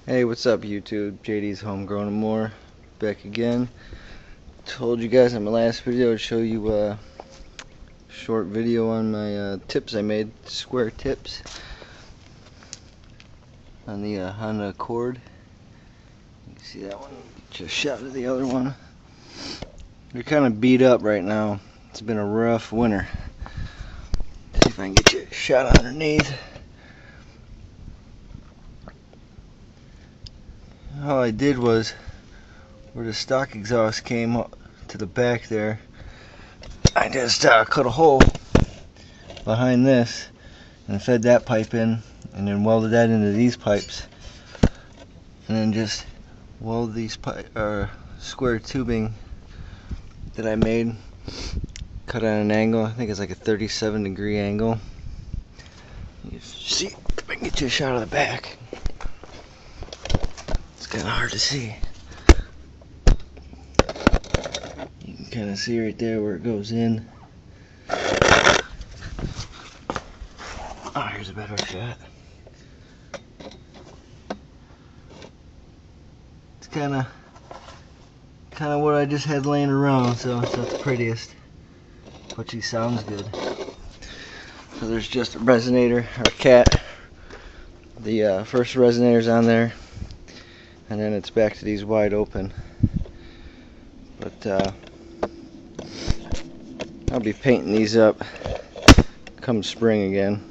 Hey, what's up YouTube? JD's Homegrown and More, back again. Told you guys in my last video I'd show you a short video on my tips I made, square tips on the Honda Accord. You can see that one, just shot of the other one. They're kind of beat up right now. It's been a rough winter. See if I can get you a shot underneath. All I did was, where the stock exhaust came up to the back there, I just cut a hole behind this and fed that pipe in, and then welded that into these pipes, and then just welded these square tubing that I made, cut at an angle. I think it's like a 37-degree angle. You see if I can get you a shot of the back. Kind of hard to see. You can kind of see right there where it goes in. Oh, here's a better shot. It's kind of what I just had laying around, so it's not the prettiest, but she sounds good. So there's just a resonator, or a cat. The first resonator's on there, and then it's back to these wide open. But I'll be painting these up come spring again.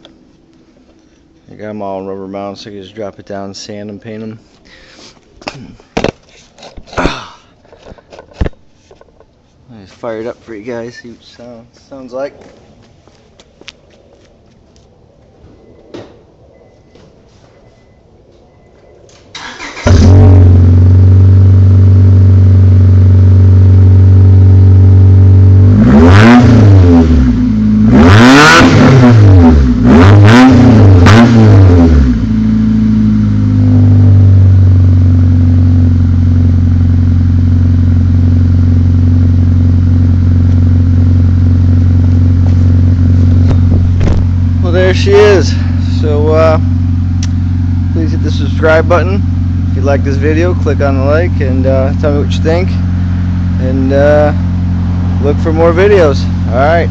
I got them all in rubber mounts, so I can just drop it down, sand and paint them. I just fired up for you guys, see what sounds like. There she is. So please hit the subscribe button. If you like this video, click on the like and tell me what you think, and look for more videos. Alright.